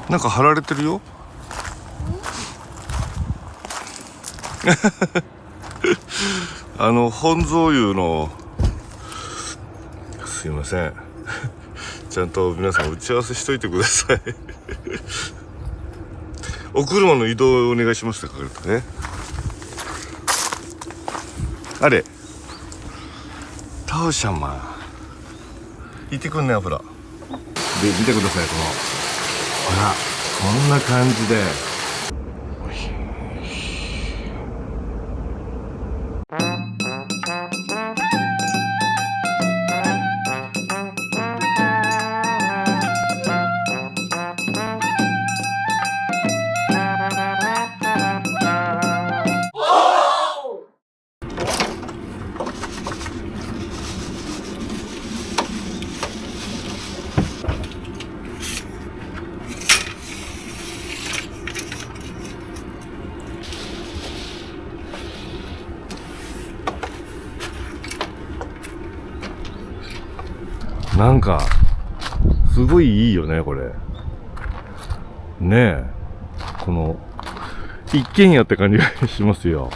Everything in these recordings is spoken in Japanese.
なんか貼られてるよ。本草湯の、すいません。ちゃんと皆さん打ち合わせしといてください。お車の移動をお願いしますって書かれたね。あれタオシャンマン行ってくんね、ほら。で見てください、ほらこんな感じで。なんかすごいいいよね、これね。えこの一軒家って感じがしますよ。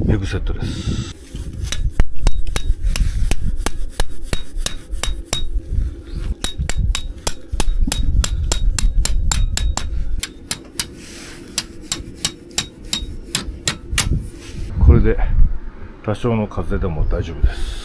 ペグセットです。これで多少の風でも大丈夫です。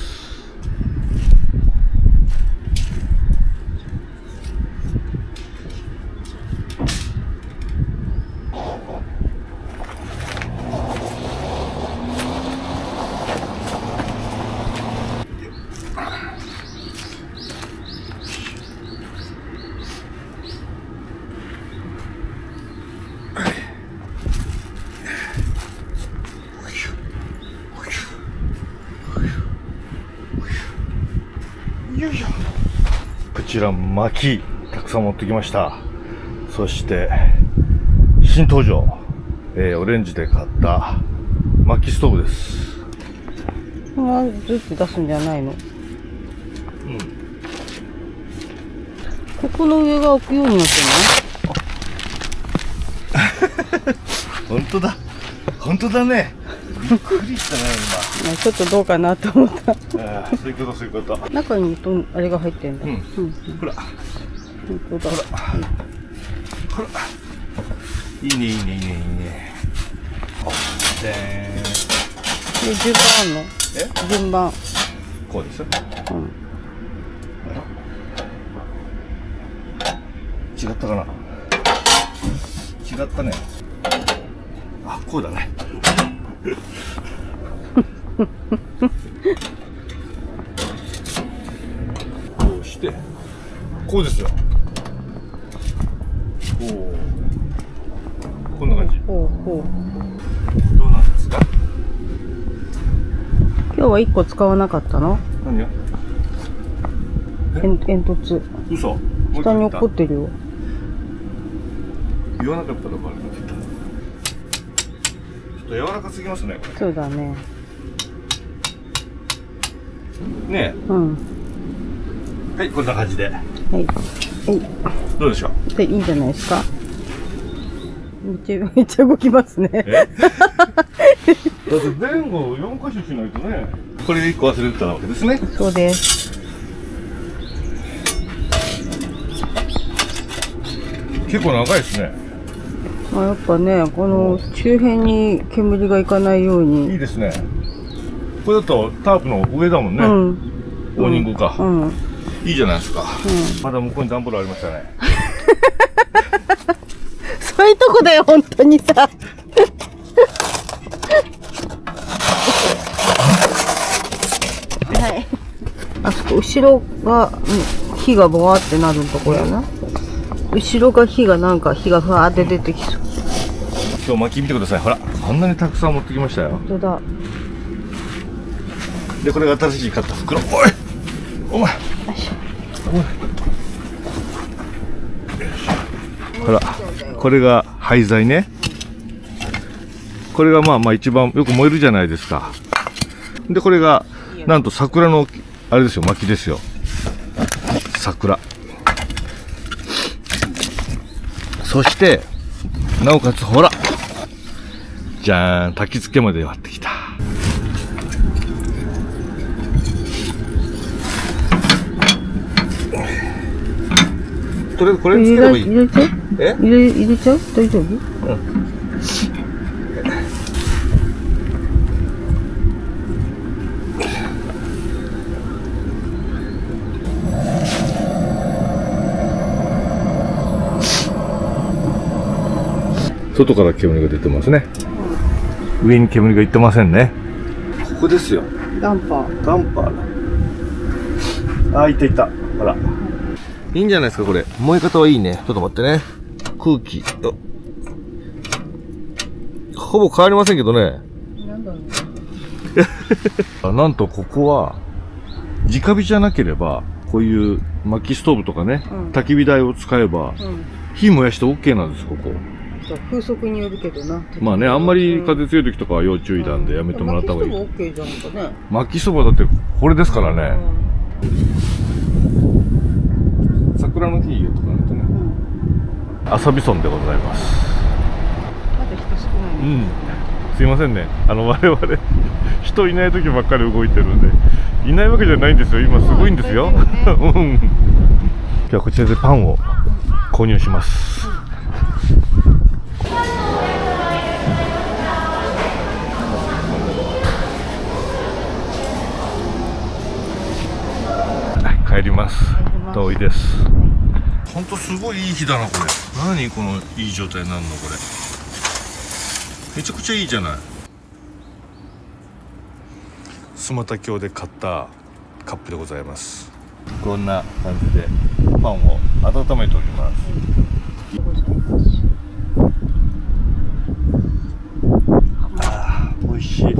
こちら薪たくさん持ってきました。そして新登場、オレンジで買った薪ストーブです。ずっと出すんじゃないの？ここの上が開くようになってない？本当だ、本当だね。びっくりしたね、今。ちょっとどうかなと思った。そういうこと、そういうこと。中にあれが入ってんだ。ほら。本当だ。ほら。いいね、いいね、いいね、いいね。で順番あんの？順番。こうですよ。違ったかな。違ったね。あ、こうだね。こうしてこうですよ。こんな感じ。どうなんですか？今日は1個使わなかったの？何が？煙突。嘘。下に落っこってるよ。言わなかったらバレなかった。ちょっと柔らかすぎますね、これ。そうだね。ねえ。はい、こんな感じで。はい。どうでしょう。で、いいんじゃないですか。めっちゃ動きますね。だって前後4箇所しないとね。これで1個忘れてたわけですね。そうです。結構長いですね。やっぱね、この周辺に煙がいかないように。いいですね。これだとタープの上だもんね。オーニングか。いいじゃないですか。まだ向こうに段ボールありましたね。そういうとこだよ、本当にさ。はい。あそこ、後ろが、火がボワーってなるとこやな。後ろが火がふわーって出てきそう。今日薪見てください。ほら、こんなにたくさん持ってきましたよ。本当だ。で、これが新しい買った袋。おいお前ほら、これが廃材ね。これがまあまあ一番よく燃えるじゃないですか。で、これが、なんと桜の、あれですよ、薪ですよ。桜。そして、なおかつ、ほら。じゃーん、焚き付けまでやってきた。とりあえずこれつければいい。入れちゃう？え？入れちゃう？大丈夫？うん。外から煙が出てますね。上に煙がいってませんね。ここですよ。ダンパー。ダンパーだ。あ、いたいた。ほら。いいんじゃないですか、これ。燃え方はいいね。ちょっと待ってね。空気。ほぼ変わりませんけどね。なんだろう。なんとここは、直火じゃなければ、こういう薪ストーブとかね、焚き火台を使えば、火燃やして OK なんです、ここ。風速によるけどな。まあね、あんまり風強い時とかは要注意なんでやめてもらった方がいい。薪ストーブ OK じゃんかね。薪そばだってこれですからね。桜の木とかなんてね。朝日村でございます。まだ人少ないね。すいませんね。我々人いない時ばっかり動いてるんで、いないわけじゃないんですよ。今すごいんですよ。今日はこちらでパンを購入します。帰ります。遠いです。本当すごいいい日だな、これ。何このいい状態になるの、これ。めちゃくちゃいいじゃない。スマタ峡で買ったカップでございます。こんな感じでパンを温めております。あー、美味しい。い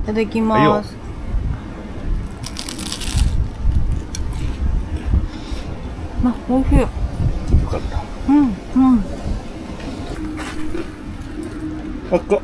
ただきます。あ、美味しい。よかった。あっか。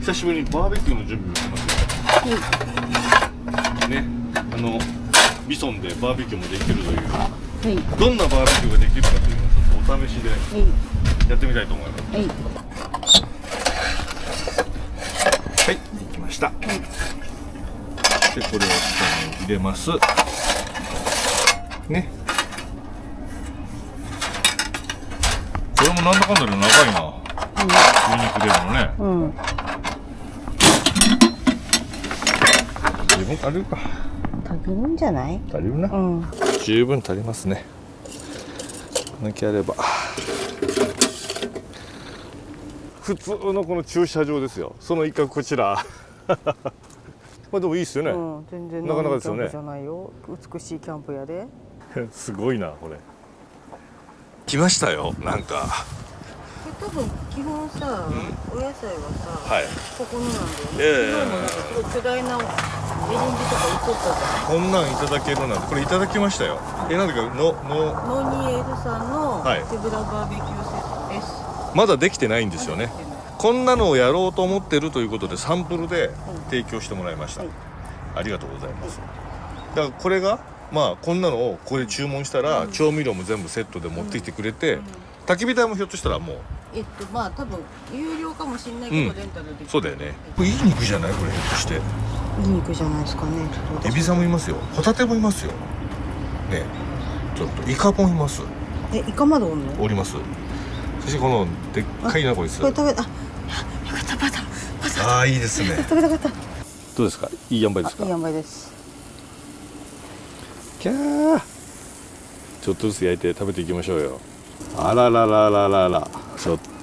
久しぶりにバーベキューの準備をしますよ。ね、ビソンでバーベキューもできるという、どんなバーベキューができるかというのをちょっとお試しでやってみたいと思います。はい、できました。で、これを下に入れます。ね。これもなんだかんだで長いな。牛肉出るのね。十分足りるか。足りるんじゃない？足りるな。十分足りますね。こんだけあれば。普通のこの駐車場ですよ。その一角こちら。まあでもいいっすよね。全然なかなかですよね。じゃないよ。美しいキャンプやで。すごいなこれ。来ましたよ。なんか。多分基本さ、お野菜はさ、ここのなんだよね。昨日もなんかすごい巨大なエリンギとか売っとったじゃん。こんなんいただけるなんて、これいただきましたよ。なんだかノニエルさんの手ぶらバーベキューセットです。まだできてないんですよね。こんなのをやろうと思ってるということでサンプルで提供してもらいました。ありがとうございます。だからこれがまあこんなのをここで注文したら、調味料も全部セットで持ってきてくれて、焚き火台もひょっとしたらもうまあ多分有料かもしれないけど、レンタルできる。そうだよね。これいい肉じゃない？これひょっとして。いい肉じゃないですかね。エビさんもいますよ。ホタテもいますよ。ね、ちょっとイカもいます。イカまでおんの？おります。そしてこのでっかいなこれ。これ食べよかった。ああ、いいですね。食べたかった。どうですか？いい塩梅ですか？いい塩梅です。キャー。ちょっとずつ焼いて食べていきましょうよ。あらららららら。ちょっ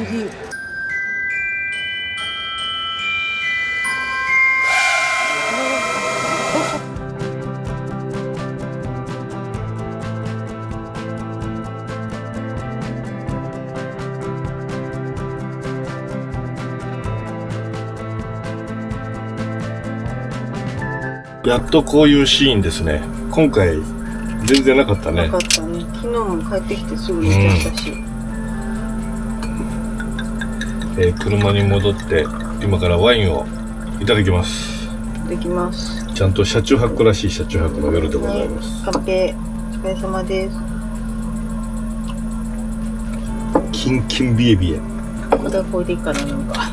思議。やっとこういうシーンですね。今回全然なかったね。なかったね。昨日も帰ってきてすぐ寝ちゃったし。車に戻って今からワインをいただきます。できます。ちゃんと車中泊らしい車中泊の夜でございます。乾杯。お疲れ様です。キンキンビエビエ。これはこれでいいかな、なんか。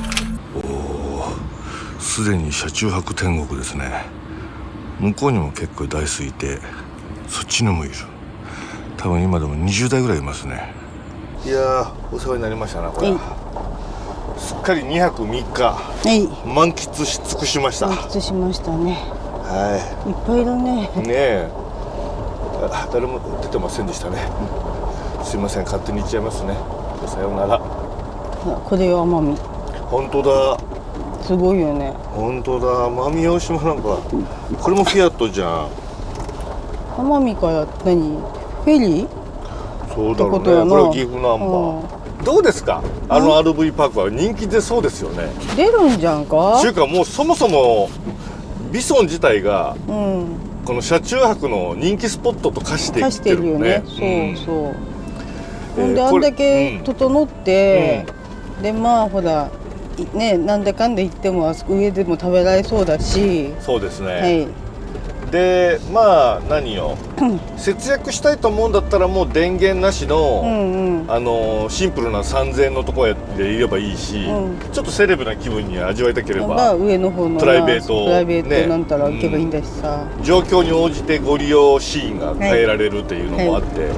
すでに車中泊天国ですね。向こうにも結構台数いて、そっちにもいる。多分今でも20台ぐらいいますね。いやー、お世話になりましたな、これ。すっかり2泊3日、満喫し尽くしました。満喫しましたね。はい。いっぱいだね。ねえ。誰も出てませんでしたね。すいません、勝手に行っちゃいますね。さようなら。これよ、奄美。本当だ。すごいよね。本当だ。奄美大島なんか、これもフィアットじゃん。奄美から何？フェリー？そうだろうね。ってことやな。これは岐阜ナンバー。どうですか？RV パークは人気出そうですよね。出るんじゃんか？っていうかもうそもそもビソン自体が、うん。この車中泊の人気スポットと化して化きてるよね。そうそう。ほんであんだけ整って、でまあほらね、なんだかんだ言ってもあそこ上でも食べられそうだし。そうですね。はい。でまあ何よ節約したいと思うんだったらもう電源なしの、シンプルな3000円のところでいればいいし、ちょっとセレブな気分に味わいたければ、上の方のプライベートなんたら行けばいいんだしさ、状況に応じてご利用シーンが変えられるっていうのもあって、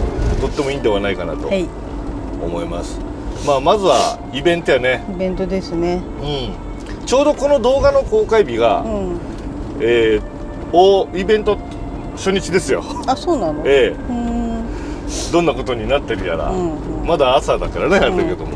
とってもいいんではないかなと思います。まあまずはイベントやね。イベントですね。ちょうどこの動画の公開日が、イベント初日ですよ。あ、そうなの？どんなことになってるやら、まだ朝だからね、あれだけども、